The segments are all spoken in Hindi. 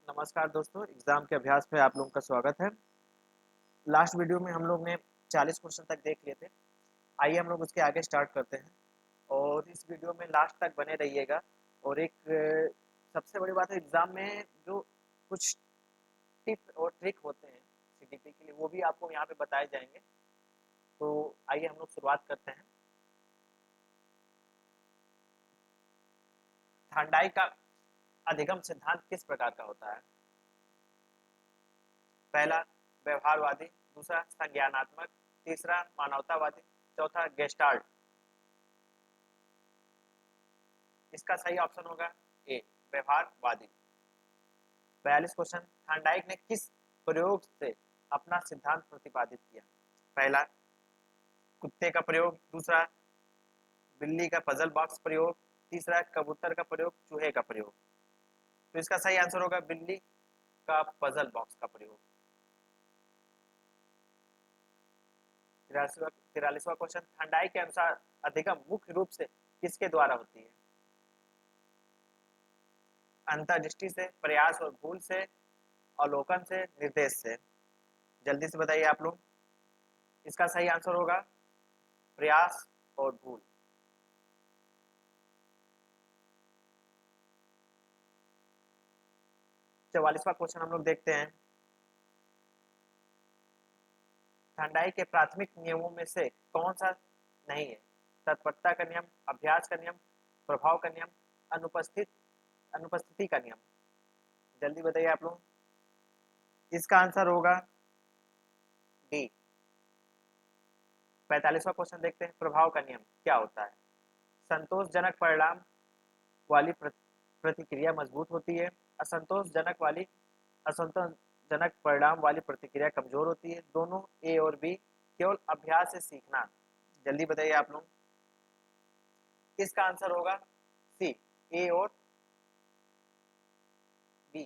नमस्कार दोस्तों, एग्जाम के अभ्यास में आप लोगों का स्वागत है। लास्ट वीडियो में हम लोग ने 40 क्वेश्चन तक देख लिए थे। आइए हम लोग उसके आगे स्टार्ट करते हैं और इस वीडियो में लास्ट तक बने रहिएगा। और एक सबसे बड़ी बात है, एग्जाम में जो कुछ टिप और ट्रिक होते हैं सीडीपी के लिए, वो भी आपको यहाँ पे बताए जाएंगे। तो आइए हम लोग शुरुआत करते हैं। थांडाई का अधिगम सिद्धांत किस प्रकार का होता है? पहला व्यवहारवादी, दूसरा संज्ञानात्मक, तीसरा मानवतावादी, चौथा गेस्टाल्ट। इसका सही ऑप्शन होगा ए व्यवहारवादी। 42 क्वेश्चन, थांडाइक ने किस प्रयोग से अपना सिद्धांत प्रतिपादित किया? पहला कुत्ते का प्रयोग, दूसरा बिल्ली का पजल बॉक्स प्रयोग, तीसरा कबूतर का प्रयोग, चूहे का प्रयोग। तो इसका सही आंसर होगा बिल्ली का पजल बॉक्स का प्रयोग। 43वां क्वेश्चन, थांडाइक के अनुसार अधिगम मुख्य रूप से किसके द्वारा होती है? अंतर्दृष्टि से, प्रयास और भूल से, अवलोकन से, निर्देश से। जल्दी से बताइए आप लोग। इसका सही आंसर होगा प्रयास और भूल। चौवालीसवां क्वेश्चन हम लोग देखते हैं। थांडाई के प्राथमिक नियमों में से कौन सा नहीं है? तत्परता का नियम, अभ्यास का नियम, प्रभाव का नियम, अनुपस्थिति का नियम। जल्दी बताइए आप लोग। इसका आंसर होगा डी। 45वां क्वेश्चन देखते हैं। प्रभाव का नियम क्या होता है? संतोषजनक परिणाम वाली प्रतिक्रिया मजबूत होती है, असंतोषजनक परिणाम वाली प्रतिक्रिया कमजोर होती है। दोनों ए और बी, केवल अभ्यास से सीखना। जल्दी बताइए आप लोग। इसका आंसर होगा सी, ए और बी।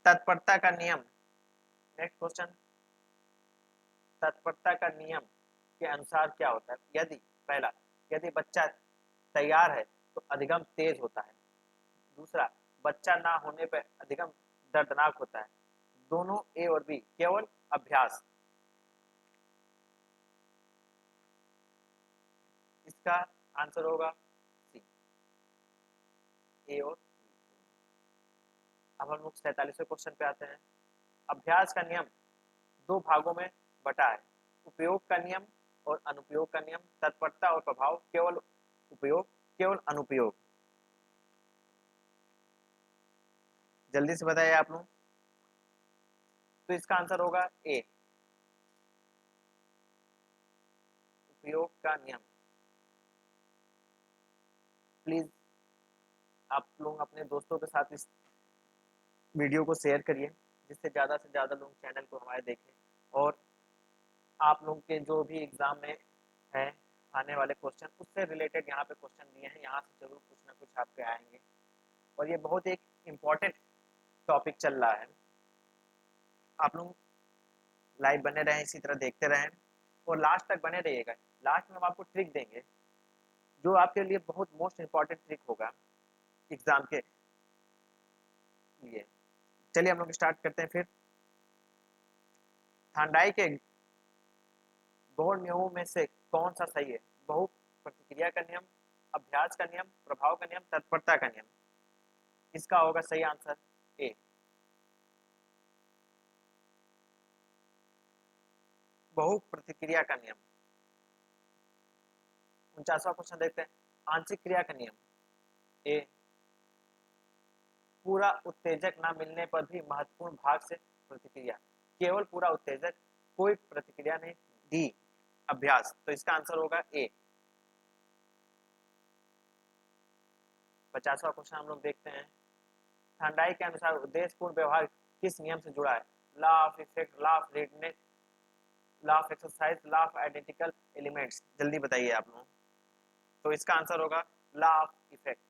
तत्परता का नियम, नेक्स्ट क्वेश्चन। तत्परता का नियम के अनुसार क्या होता है? यदि पहला, यदि बच्चा तैयार है तो अधिगम तेज होता है। दूसरा, बच्चा ना होने पर अधिगम दर्दनाक होता है। दोनों ए और बी, केवल अभ्यास। इसका आंसर होगा सी, ए और बी। अब हम लोग 47वें क्वेश्चन पे आते हैं। अभ्यास का नियम दो भागों में बटा है, उपयोग का नियम और अनुपयोग का नियम। तत्परता और प्रभाव, केवल उपयोग, केवल अनुपयोग। जल्दी से बताइए आप लोग। तो इसका आंसर होगा ए, उपयोग का नियम। प्लीज आप लोग अपने दोस्तों के साथ इस वीडियो को शेयर करिए, जिससे ज़्यादा से ज़्यादा लोग चैनल को हमारे देखें। और आप लोग के जो भी एग्ज़ाम में है आने वाले क्वेश्चन, उससे रिलेटेड यहाँ पे क्वेश्चन दिए हैं, यहाँ से जरूर कुछ ना कुछ आपके आएंगे। और ये बहुत एक इम्पॉर्टेंट टॉपिक चल रहा है। आप लोग लाइव बने रहें, इसी तरह देखते रहें और लास्ट तक बने रहिएगा। लास्ट में हम आपको ट्रिक देंगे जो आपके लिए बहुत मोस्ट इम्पॉर्टेंट ट्रिक होगा एग्जाम के लिए। चलिए हम लोग स्टार्ट करते हैं फिर। थांडाई के गौण नियमों में से कौन सा सही है? बहु प्रतिक्रिया का नियम, अभ्यास का नियम, प्रभाव का नियम, तत्परता का नियम। इसका होगा सही आंसर ए, बहु प्रतिक्रिया का नियम। 49वां क्वेश्चन देखते हैं। आंशिक क्रिया का नियम ए, पूरा उत्तेजक ना मिलने पर भी महत्वपूर्ण भाग से प्रतिक्रिया, केवल पूरा उत्तेजक, कोई प्रतिक्रिया नहीं। डी, अभ्यास। तो इसका आंसर होगा ए। 50वां क्वेश्चन हम लोग देखते हैं। थांडाई के अनुसार उद्देश्यपूर्ण व्यवहार किस नियम से जुड़ा है? Law of effect, law of redness, law of exercise, law of identical elements. जल्दी बताइए आप लोग। तो इसका आंसर होगा लॉ ऑफ इफेक्ट।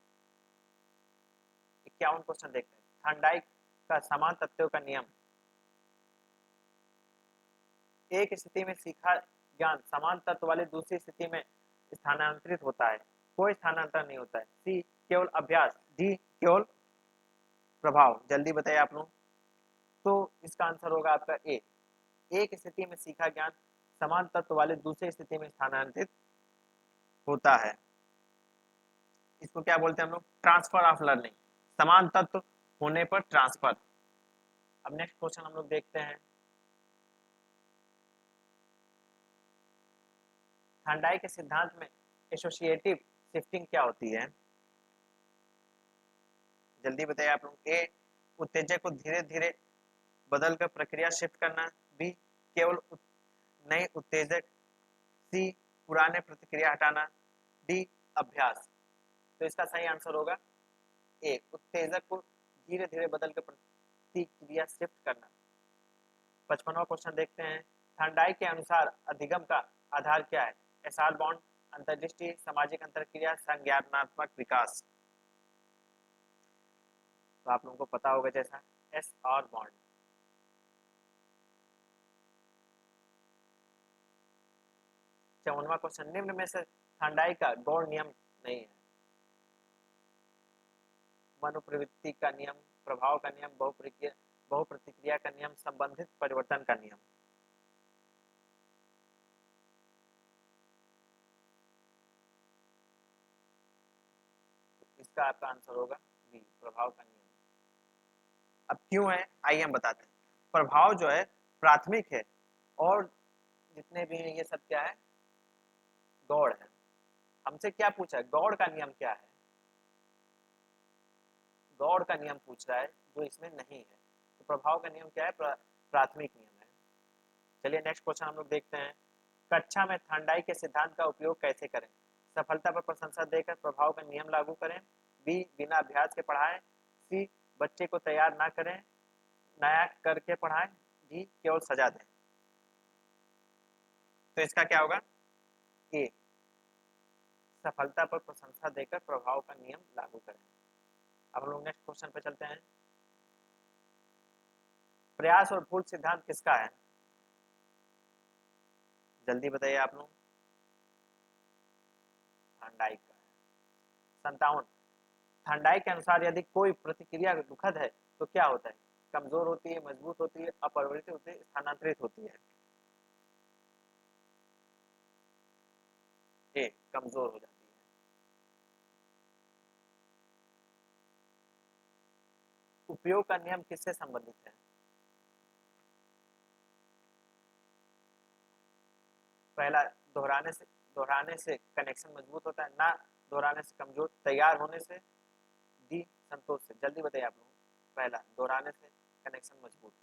51 क्वेश्चन देखते हैं। थांडाई का समान तत्वों का नियम, एक स्थिति में सीखा ज्ञान समान तत्व वाली दूसरी स्थिति में स्थानांतरित होता है, कोई स्थानांतरण नहीं होता है। सी, केवल अभ्यास। डी, केवल प्रभाव, जल्दी बताइए आप लोग। तो इसका आंसर होगा आपका ए। एक स्थिति में सीखा ज्ञान समान तत्व वाले दूसरी स्थिति में स्थानांतरित होता है। इसको क्या बोलते हैं हम लोग? ट्रांसफर ऑफ लर्निंग, समान तत्व होने पर ट्रांसफर। अब नेक्स्ट क्वेश्चन हम लोग देखते हैं, थांडाई के सिद्धांत में एसोसिएटिव शिफ्टिंग क्या होती है? जल्दी बताइए आप लोग। ए, उत्तेजक को धीरे धीरे बदलकर प्रक्रिया शिफ्ट करना। बी, केवल नए उत्तेजक। सी, पुराने प्रतिक्रिया हटाना। डी, अभ्यास। तो इसका सही आंसर होगा ए, उत्तेजक को धीरे धीरे बदलकर प्रतिक्रिया शिफ्ट करना। 55वां क्वेश्चन देखते हैं, थांडाई के अनुसार अधिगम का आधार क्या है? एसआर बॉन्ड, अंतर्दृष्टि, सामाजिक अंतरक्रिया, संज्ञानात्मक विकास। तो आप लोगों को पता होगा जैसा एस आर बॉन्ड। 54वां क्वेश्चन, निम्न में से थांडाई का गौण नियम नहीं है? मनोप्रवृत्ति का नियम, प्रभाव का नियम, बहुप्रतिक्रिया का नियम, संबंधित परिवर्तन का नियम। इसका आपका आंसर होगा बी, प्रभाव का नियम। अब क्यों है आइए हम बताते हैं। प्रभाव जो है प्राथमिक है और जितने भी हैं ये सब क्या है? गौड़ है। हमसे क्या पूछा है? गौड़ का नियम क्या है? गौड़ का नियम पूछ रहा है जो इसमें नहीं है। तो प्रभाव का नियम क्या है? प्राथमिक नियम है। चलिए नेक्स्ट क्वेश्चन हम लोग देखते हैं, कक्षा में थांडाई के सिद्धांत का उपयोग कैसे करें? सफलता पर प्रशंसा देकर प्रभाव का नियम लागू करें। बी, बिना अभ्यास के पढ़ाएं। सी, बच्चे को तैयार ना करें, नया करके पढ़ाएं। डी, केवल सजा दें। तो इसका क्या होगा? ए, सफलता पर प्रशंसा देकर प्रभाव का नियम लागू करें। अब हम लोग नेक्स्ट क्वेश्चन पे चलते हैं, प्रयास और भूल सिद्धांत किसका है? जल्दी बताइए आप लोग। थांडाई का है। 57, थांडाई के अनुसार यदि कोई प्रतिक्रिया दुखद है तो क्या होता है? कमजोर होती है, मजबूत होती है, अपरिवर्तित होती है, स्थानांतरित होती है? ए, कमजोर हो जाती है। उपयोग का नियम किससे संबंधित है? पहला, दोहराने से कनेक्शन मजबूत होता है, ना दोहराने से कमजोर, तैयार होने से, डी, संतोष से। जल्दी बताइए आप लोग। पहला, दोहराने से कनेक्शन मजबूत।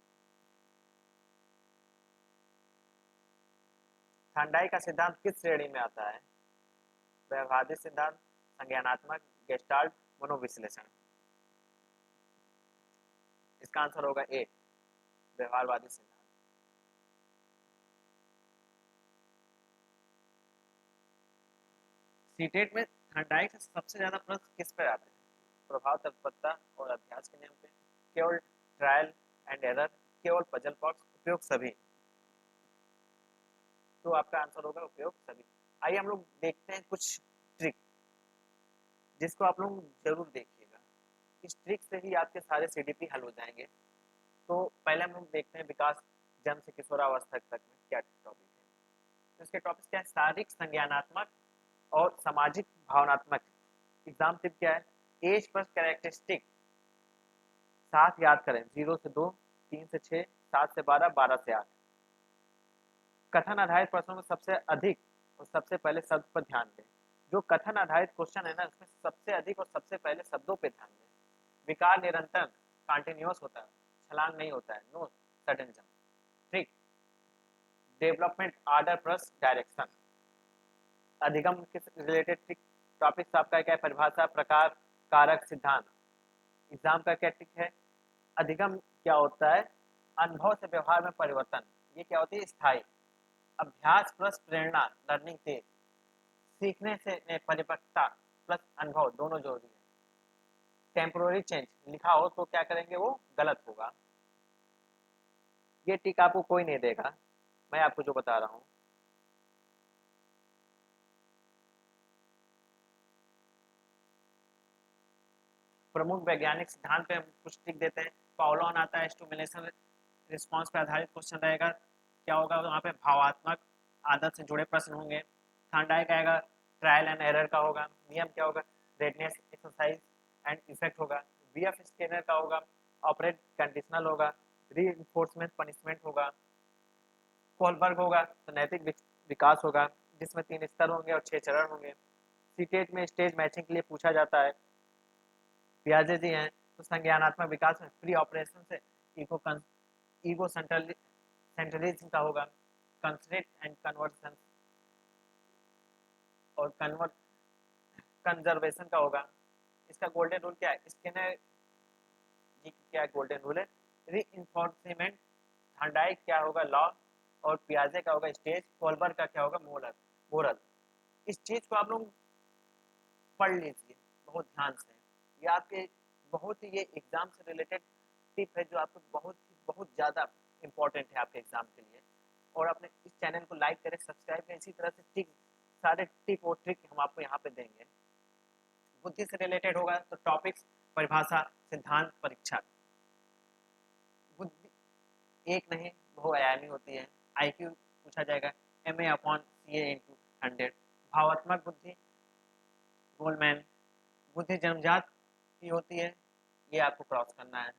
थांडाई का सिद्धांत किस श्रेणी में आता है? व्यवहारिक सिद्धांत, संज्ञानात्मक, गेस्टाल्ट, मनोविश्लेषण। इसका आंसर होगा ए, व्यवहारवादी सिद्धांत। सीटेट में थांडाई का सबसे ज्यादा प्रश्न किस पर आते हैं? प्रभाव, तत्परता और अभ्यास के नियम पे, केवल ट्रायल एंड एरर, केवल पजल बॉक्स, उपयोग सभी। तो आपका आंसर होगा उपयोग सभी। आइए हम लोग देखते हैं कुछ ट्रिक जिसको आप लोग जरूर देखिएगा। इस ट्रिक से ही आपके सारे सीडीपी हल हो जाएंगे। तो पहले हम लोग देखते हैं विकास जन्म से किशोरावस्था तक में क्या टॉपिक है। तो इसके टॉपिक क्या है? शारीरिक, संज्ञानात्मक और सामाजिक भावनात्मक। एग्जाम टिप क्या है? एज पर कैरेक्टरिस्टिक 7 याद करें, 0 से 2, 3 से 6, 7 से 12, 12 से 8। कथन आधारित प्रश्नों में सबसे अधिक और सबसे पहले शब्द पर ध्यान दें। जो कथन आधारित क्वेश्चन है ना, उसमें सबसे अधिक और सबसे पहले शब्दों पे ध्यान दें। विकार निरंतर कंटिन्यूअस होता है, छलांग नहीं होता है, no sudden jump. Trick, development order plus direction. अधिगम के रिलेटेड ट्रिक टॉपिक्स आपका क्या है? परिभाषा, प्रकार, कारक, सिद्धांत। एग्जाम का क्या ट्रिक है? अधिगम क्या होता है? अनुभव से व्यवहार में परिवर्तन, ये क्या होती है? स्थायी। अभ्यास प्लस प्रेरणा, लर्निंग तेज। सीखने से परिपक्वता प्लस अनुभव, दोनों जरूरी है। टेम्पोररी चेंज लिखा हो तो क्या करेंगे? वो गलत होगा। ये टिक आपको कोई नहीं देगा, मैं आपको जो बता रहा हूँ। प्रमुख वैज्ञानिक सिद्धांत पे हम कुछ टिक देते हैं। पाउलॉन आता है, स्टिमुलेशन रिस्पॉन्स पे आधारित क्वेश्चन रहेगा। क्या होगा वहाँ पे भावात्मक आदत से जुड़े प्रश्न होंगे। थॉर्नडाइक आएगा, ट्रायल एंड एरर का होगा। नियम क्या होगा, रेडनेस एक्सरसाइज एंड इफेक्ट होगा। बीएफ स्किनर का होगा, ऑपरेट कंडीशनल होगा। रीइंफोर्समेंट पनिशमेंट होगा। कोलबर्ग होगा तो नैतिक विकास होगा, जिसमें 3 स्तर होंगे और 6 चरण होंगे। सीटेट में स्टेज मैचिंग के लिए पूछा जाता है। पियाजे जी हैं तो संज्ञानात्मक विकास में प्री ऑपरेशन से ईगो सेंट्रलिज्म का होगा। कंस्ट्रेंट एंड कन्वर्सन और कंजर्वेशन का होगा। इसका गोल्डन रूल क्या है, स्किनर जी क्या गोल्डन रूल है, रीइंफोर्समेंट। थॉर्नडाइक क्या होगा, लॉ। और पियाजे का होगा स्टेज। कोलबर्ग का क्या होगा, मोरल। इस चीज को आप लोग पढ़ लीजिए बहुत ध्यान से। ये आपके बहुत ही ये एग्जाम से रिलेटेड टिप है जो आपको बहुत ज़्यादा इम्पोर्टेंट है आपके एग्जाम के लिए। और अपने इस चैनल को लाइक करें, सब्सक्राइब करें। इसी तरह से सारे टिप और ट्रिक हम आपको यहाँ पे देंगे। बुद्धि से रिलेटेड होगा तो टॉपिक्स, परिभाषा, सिद्धांत, परीक्षा। बुद्धि एक नहीं बहुआयामी होती है। आईक्यू पूछा जाएगा, MA/CA/100। भावात्मक बुद्धि, गोलमैन। बुद्धि जन्मजात की होती है, ये आपको क्रॉस करना है।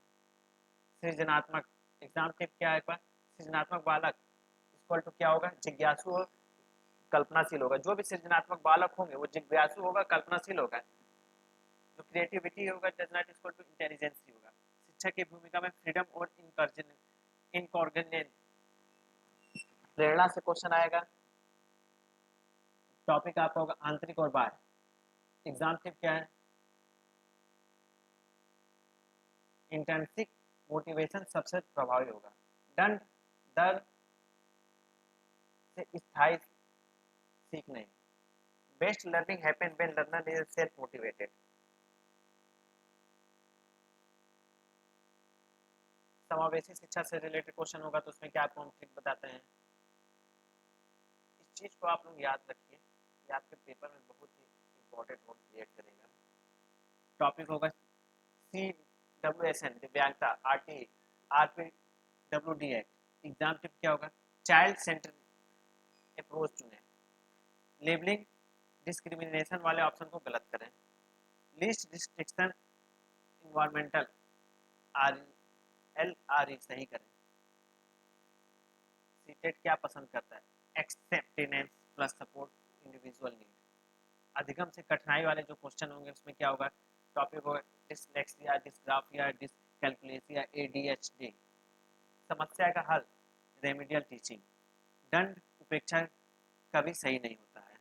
सृजनात्मक, एग्जाम टिप क्या है, सृजनात्मक बालक इक्वल टू क्या होगा, जिज्ञासु और कल्पनाशील होगा। जो भी सृजनात्मक बालक होंगे वो जिज्ञासु होगा, कल्पनाशील होगा। जो क्रिएटिविटी होगा does not equal to intelligence होगा। शिक्षा की भूमिका में फ्रीडम और इनकॉर्डिनेट, प्रेरणा से क्वेश्चन आएगा। टॉपिक आपका होगा आंतरिक और बाह्य। एग्जाम टिप क्या है, इंट्रिंसिक मोटिवेशन सबसे प्रभावी होगा। दंड दर से स्थायी सीख नहीं। Best learning happen when learner is self motivated. समावेशी शिक्षा से रिलेटेड क्वेश्चन होगा तो उसमें क्या आपको हम ट्रिक बताते हैं। इस चीज को आप लोग याद रखिए, ये आपके पेपर में बहुत ही इंपॉर्टेंट रोल क्रिएट करेगा। टॉपिक होगा CWSN दिव्यांगता, RT, RPWD act. Exam tip क्या होगा, चाइल्ड सेंटर अप्रोच चुने। लेबलिंग डिस्क्रिमिनेशन वाले ऑप्शन को गलत करें। लिस्ट रिस्ट्रिक्शन इन्वायरमेंटल LRE सही करें। सीटेट क्या पसंद करता है, acceptance plus support, individual need. अधिगम से कठिनाई वाले जो क्वेश्चन होंगे उसमें क्या होगा, टॉपिक होगा डिसलेक्सिया, डिस्ग्राफिया, डिसकैलकुलेसिया, ADHD। समस्या का हल, रेमेडियल टीचिंग। दंड उपेक्षा कभी सही नहीं होता है।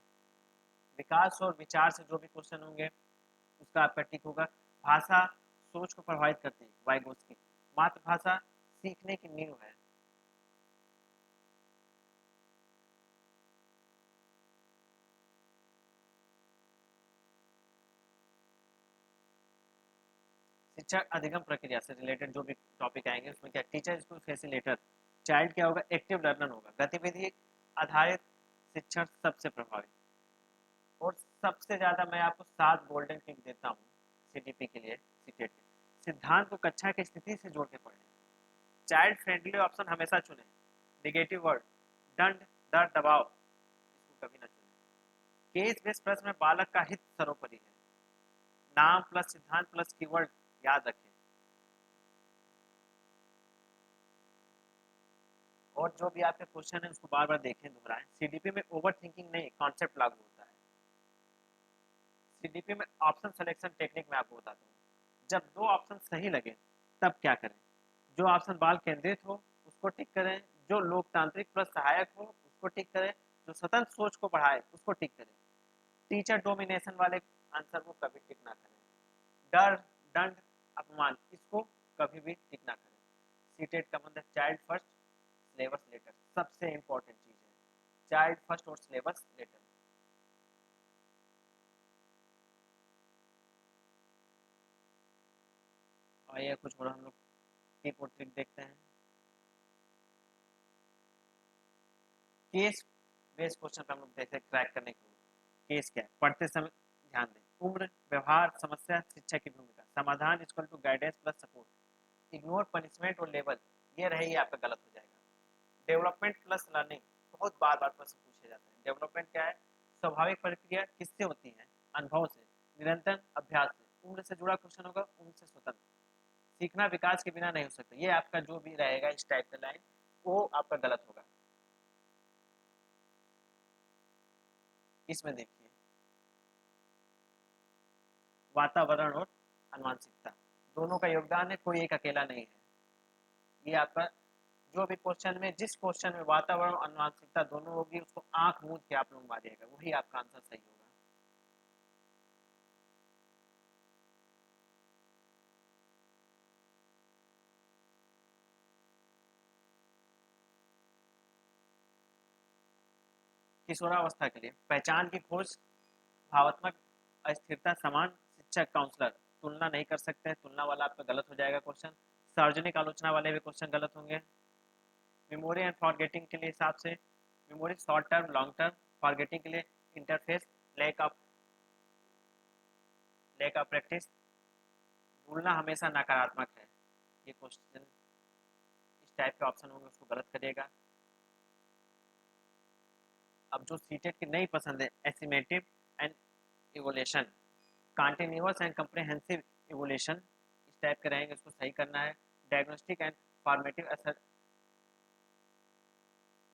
विकास और विचार से जो भी क्वेश्चन होंगे उसका आपका टिक होगा। भाषा सोच को प्रभावित करती है, वाइगोस्की। मातृभाषा सीखने की नींव है। शिक्षा अधिगम प्रक्रिया से रिलेटेड जो भी टॉपिक आएंगे उसमें क्या, टीचर स्कूल फैसिलिटेटर। चाइल्ड क्या होगा, एक्टिव लर्नर होगा। गतिविधि आधारित शिक्षण सबसे प्रभावी। और सबसे ज्यादा मैं आपको 7 गोल्डन टिक देता हूँ CTP के लिए, सीटेट के। सिद्धांत को कक्षा की स्थिति से जोड़ के पढ़ें। चाइल्ड फ्रेंडली ऑप्शन हमेशा चुने। निगेटिव वर्ड, दंड, डर, दबाव, इसको कभी ना चुने। केस बेस्ड प्रश्न में बालक का हित सर्वोपरि है। नाम प्लस सिद्धांत प्लस कीवर्ड याद रखें। और जो भी आपके क्वेश्चन है उसको बार बार देखें, दोहराएं। CDP में ओवर थिंकिंग नहीं, कॉन्सेप्ट लागू होता है। CDP में ऑप्शन सिलेक्शन टेक्निक में आपको बताता हूँ। जब 2 ऑप्शन सही लगे तब क्या करें। जो ऑप्शन बाल केंद्रित हो उसको टिक करें, जो लोकतांत्रिक प्लस सहायक हो उसको टिक करें, जो स्वतंत्र सोच को बढ़ाए उसको टिक करें। टीचर डोमिनेशन वाले आंसर को कभी टिक ना करें। डर, दंड, अपमान, इसको कभी भी टिक ना करें। सीटेट का मतलब चाइल्ड फर्स्ट, सिलेबस लेटर, सबसे इंपॉर्टेंट चीज है, चाइल्ड फर्स्ट और सिलेबस लेटर। और ये कुछ और हम लोग टिप और ट्रिक देखते हैं। केस बेस्ड क्वेश्चन पे हम लोग देखते हैं क्रैक करने के लिए। केस क्या है, पढ़ते समय ध्यान दें। उम्र, व्यवहार, समस्या, शिक्षा की भूमिका, समाधान equal to guidance plus support, ignore punishment और लेवल, ये रहे ये आपका गलत हो जाएगा। डेवलपमेंट प्लस लर्निंग, बहुत बार बार प्रश्न पूछे जाते हैं। डेवलपमेंट क्या है? स्वाभाविक प्रक्रिया किससे होती है? अनुभव से, निरंतर अभ्यास से, उम्र से जुड़ा क्वेश्चन होगा, उम्र से स्वतंत्र। सीखना विकास के बिना नहीं हो सकता, ये आपका जो भी रहेगा इस टाइप का लाइन वो आपका गलत होगा। इसमें देखिए वातावरण और आनुवंशिकता दोनों का योगदान है, कोई एक अकेला नहीं है। ये आपका जो भी क्वेश्चन में, जिस क्वेश्चन में वातावरण और आनुवंशिकता दोनों होगी उसको आंख मूंद के आप लोग मारिएगा, वही आपका आंसर सही होगा। किशोरावस्था के लिए पहचान की खोज, भावात्मक अस्थिरता, समान शिक्षक काउंसलर, तुलना नहीं कर सकते, तुलना वाला आपका गलत हो जाएगा क्वेश्चन। सार्वजनिक आलोचना वाले भी क्वेश्चन गलत होंगे। मेमोरी एंड फॉरगेटिंग के लिए हिसाब से memory short term long term, forgetting के लिए इंटरफेस, लैक ऑफ प्रैक्टिस, भूलना हमेशा नकारात्मक है। ये क्वेश्चन इस टाइप के ऑप्शन होंगे उसको गलत करिएगा। अब जो सीटेट की नई पसंद है, estimative and evaluation, continuous and comprehensive evaluation, इस टाइप के रहेंगे, उसको सही करना है। डायग्नोस्टिक एंड फॉर्मेटिव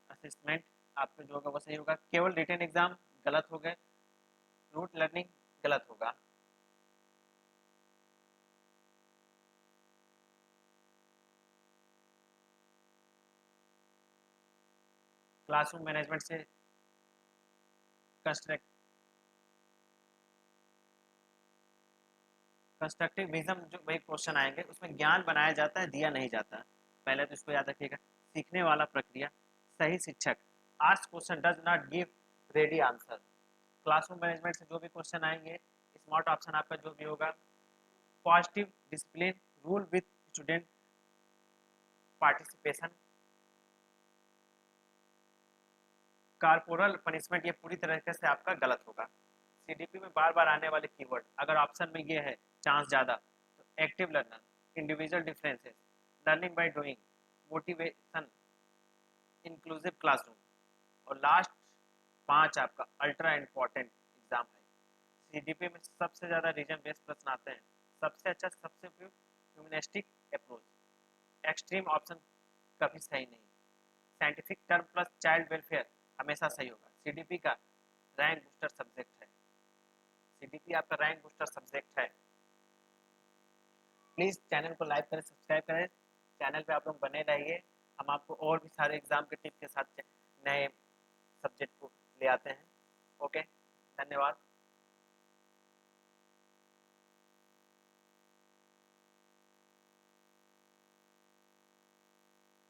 असेसमेंट आपका जो होगा वो सही होगा। केवल रिटन एग्जाम गलत हो गए। रूट लर्निंग गलत होगा। क्लासरूम मैनेजमेंट से कंस्ट्रक्ट कंस्ट्रक्टिव विजन जो वही क्वेश्चन आएंगे, उसमें ज्ञान बनाया जाता है, दिया नहीं जाता। पहले तो इसको याद रखिएगा। सीखने वाला प्रक्रिया, सही शिक्षक, ask question does not give ready answer. Classroom management से जो भी क्वेश्चन आएंगे, स्मार्ट ऑप्शन आपका जो भी होगा। Positive discipline, rule with student participation. Corporal punishment, ये पूरी तरीके से आपका गलत होगा। सीडीपी में बार बार आने वाले कीवर्ड, अगर ऑप्शन में ये है चांस ज़्यादा, तो active learner, individual differences, learning by doing, motivation, inclusive classroom, और लास्ट 5 आपका अल्ट्रा इम्पॉर्टेंट एग्जाम है। सीडीपी में सबसे ज़्यादा रीजन बेस्ड प्रश्न आते हैं। सबसे अच्छा, सबसे ह्यूमनिस्टिक अप्रोच, एक्सट्रीम ऑप्शन कभी सही नहीं। Scientific term plus child welfare हमेशा सही होगा। सीडीपी का रैंक बूस्टर सब्जेक्ट है। सीडीपी आपका रैंक बूस्टर सब्जेक्ट है। प्लीज़ चैनल को लाइक करें, सब्सक्राइब करें, चैनल पे आप लोग बने रहिए। हम आपको और भी सारे एग्जाम के टिप के साथ नए सब्जेक्ट को ले आते हैं। ओके, धन्यवाद।